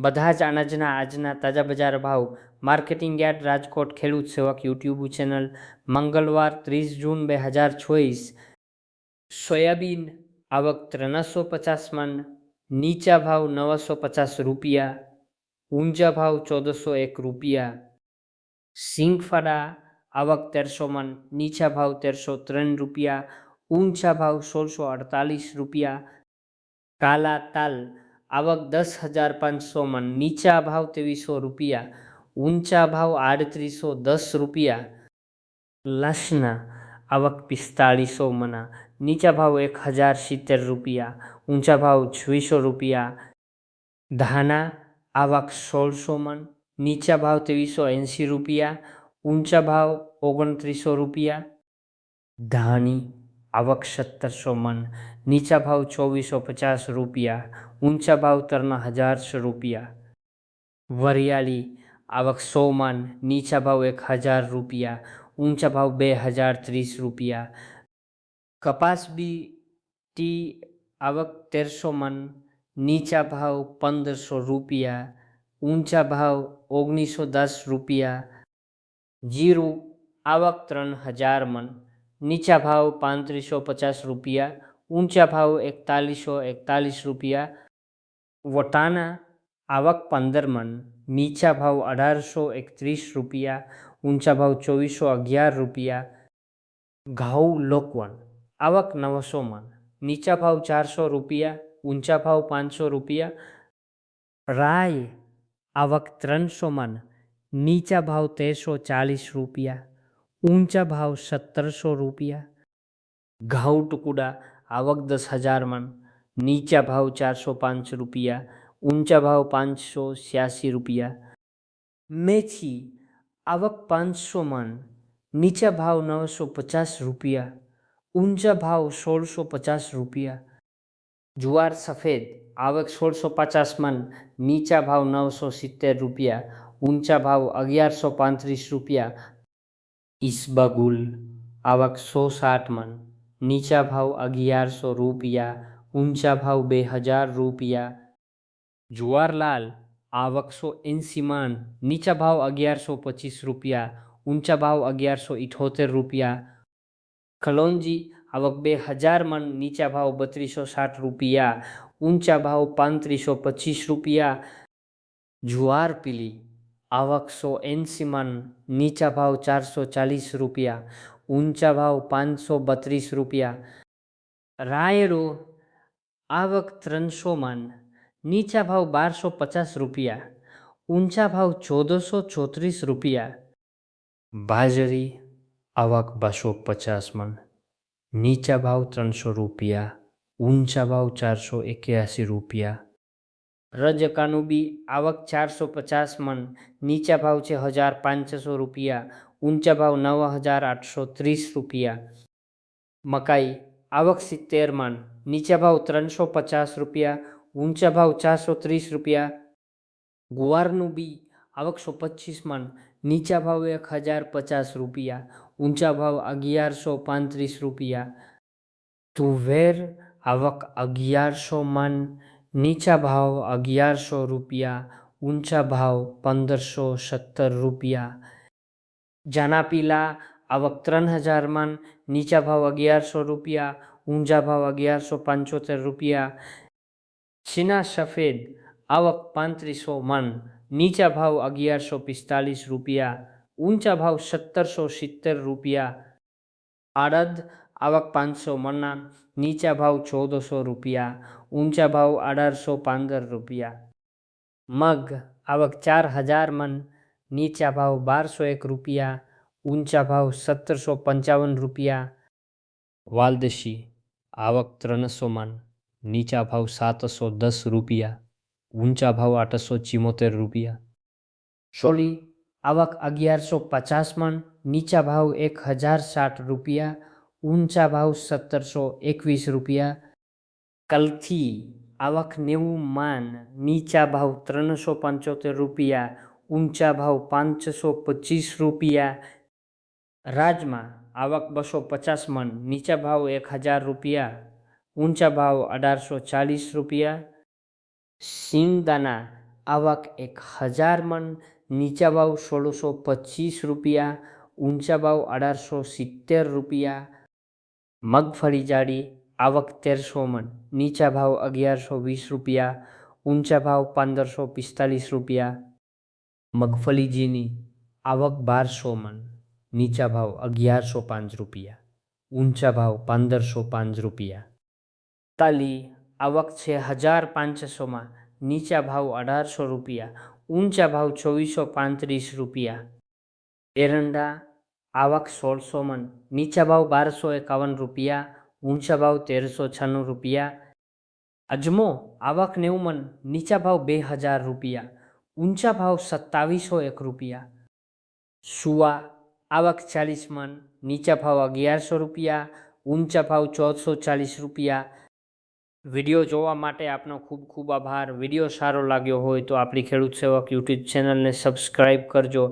બધા જ અનાજના આજના તાજા બજાર ભાવ માર્કેટિંગ યાર્ડ રાજકોટ ખેડૂત સેવક યુટ્યુબ ચેનલ મંગળવાર 30 જૂન 2024। સોયાબીન આવક 350 મણ, નીચા ભાવ 950 રૂપિયા, ઊંચા ભાવ 1401 રૂપિયા। સિંગફાડા આવક 1300 મણ, નીચા ભાવ 1303 રૂપિયા, ઊંચા ભાવ 1648 રૂપિયા। કાલા તાલ આવક 10,500 મણ, નીચા ભાવ 2300 રૂપિયા, ઊંચા ભાવ 3810 રૂપિયા। લસણા આવક 4500 મણ, નીચા ભાવ 1070 રૂપિયા, ઊંચા ભાવ 2600 રૂપિયા। ધાના આવક 1600 મણ, નીચા ભાવ 2380 રૂપિયા, ઊંચા ભાવ 2900 રૂપિયા। ધાણી આવક 1700 મણ, નીચા ભાવ 2450 રૂપિયા, ઊંચા ભાવ 3000 રૂપિયા। વરિયાળી આવક 100 મણ, નીચા ભાવ 1000 રૂપિયા, ઊંચા ભાવ 2030 રૂપિયા। કપાસ બીટી આવક 1300 મણ, નીચા ભાવ 1500 રૂપિયા, ઊંચા ભાવ 1910 રૂપિયા। જીરું આવક 3000 મણ, નીચા ભાવ 3550 રૂપિયા, ઊંચા ભાવ 4141 રૂપિયા। વટાણા આવક 15 મણ, નીચા ભાવ 1831 રૂપિયા, ઊંચા ભાવ 2411 રૂપિયા। ઘઉં લોકવન આવક 900 મણ, નીચા ભાવ 400 રૂપિયા, ઊંચા ભાવ 500 રૂપિયા। રાઈ આવક 300 મણ, નીચા ભાવ 1340 રૂપિયા, ઊંચા ભાવ 1700 રૂપિયા। ઘઉં ટુકડા આવક 10,000 મણ, નીચા ભાવ 405 રૂપિયા, ઊંચા ભાવ 586 રૂપિયા। મેથી આવક 500 મણ, નીચા ભાવ 950 રૂપિયા, ઊંચા ભાવ 1650 રૂપિયા। જુવાર સફેદ આવક 1650 મણ, નીચા ભાવ 970 રૂપિયા, ઊંચા ભાવ 1135 રૂપિયા। ઈસબગુલ આવક 160 મણ, નીચા ભાવ 1100 રૂપિયા, ઊંચા ભાવ 2000 રૂપિયા। જુવારલાલ આવક 180 મણ, નીચા ભાવ 1125 રૂપિયા, ઊંચા ભાવ 1178 રૂપિયા। કલોંજી આવક 2000 મણ, નીચા ભાવ 3260 રૂપિયા, ઊંચા ભાવ 3525 રૂપિયા। જુવાર પીલી આવક 180 મણ, નીચા ભાવ 440 રૂપિયા, ઊંચા ભાવ 532 રૂપિયા। રાયડો આવક 300 મણ, નીચા ભાવ 1250 રૂપિયા, ઊંચા ભાવ 1434 રૂપિયા। બાજરી આવક 250 મણ, નીચા ભાવ 300 રૂપિયા, ઊંચા ભાવ 481 રૂપિયા। રજકાનુબી આવક 450 મણ, નીચા ભાવ છે 1500 રૂપિયા, ઊંચા ભાવ 9830 રૂપિયા। મકાઈ આવક 70 મણ, નીચા ભાવ 350 રૂપિયા, ઊંચા ભાવ 430 રૂપિયા। ગુવારનું બી આવક 125 મણ, નીચા ભાવ 1050 રૂપિયા, ઊંચા ભાવ 1135 રૂપિયા। તુવેર આવક 1100 મણ, નીચા ભાવ 1100 રૂપિયા, ઊંચા ભાવ 1517 રૂપિયા। જાનાપીલા આવક 3000 મણ, નીચા ભાવ 1100 રૂપિયા, ઊંચા ભાવ 1175 રૂપિયા। ચીના સફેદ આવક 3500 મણ, નીચા ભાવ 1145 રૂપિયા, ઊંચા ભાવ 1770 રૂપિયા। અડદ આવક 500 મણના, નીચા ભાવ 1400 રૂપિયા, ઊંચા ભાવ 1815 રૂપિયા। મગ આવક 4000 મણ, નીચા ભાવ 1201 રૂપિયા, ઊંચા ભાવ 1755 રૂપિયા। વાલદેશી આવક 300 મણ, નીચા ભાવ 710 રૂપિયા, ઊંચા ભાવ 874 રૂપિયા। સોલી આવક 1150 મણ, નીચા ભાવ 1060 રૂપિયા, ઊંચા ભાવ 1721 રૂપિયા। કલથી આવક 90 મણ, નીચા ભાવ 375 રૂપિયા, ઊંચા ભાવ 525 રૂપિયા। રાજમા આવક 250 મણ, નીચા ભાવ 1000 રૂપિયા, ઊંચા ભાવ 1840 રૂપિયા। સિંગદાણા આવક 1000 મણ, નીચા ભાવ 1625 રૂપિયા, ઊંચા ભાવ 1870 રૂપિયા. મગફળી જાડી આવક 1300 મણ, નીચા ભાવ 1120 રૂપિયા, ઊંચા ભાવ 1545 રૂપિયા. મગફળી ઝીણી આવક 1200 મણ, નીચા ભાવ 1105 રૂપિયા, ઊંચા ભાવ 1505 રૂપિયા. તાલી આવક છે 1500માં, નીચા ભાવ 1800 રૂપિયા, ઊંચા ભાવ 2435 રૂપિયા. એરંડા આવક 1600 મણ, નીચા ભાવ 1251 રૂપિયા, ઊંચા ભાવ 1396 રૂપિયા. અજમો આવક 90 મણ, નીચા ભાવ 2000 રૂપિયા, ઊંચા ભાવ 2701 રૂપિયા. સુવા આવક 40 મણ, નીચા ભાવ 1100 રૂપિયા, ઊંચા ભાવ 1440 રૂપિયા. વિડીયો જોવા માટે આપનો ખૂબ ખૂબ આભાર. વિડીયો સારો લાગ્યો હોય તો આપણી ખેડૂત સેવક યુટ્યુબ ચેનલને સબસ્ક્રાઈબ કરજો.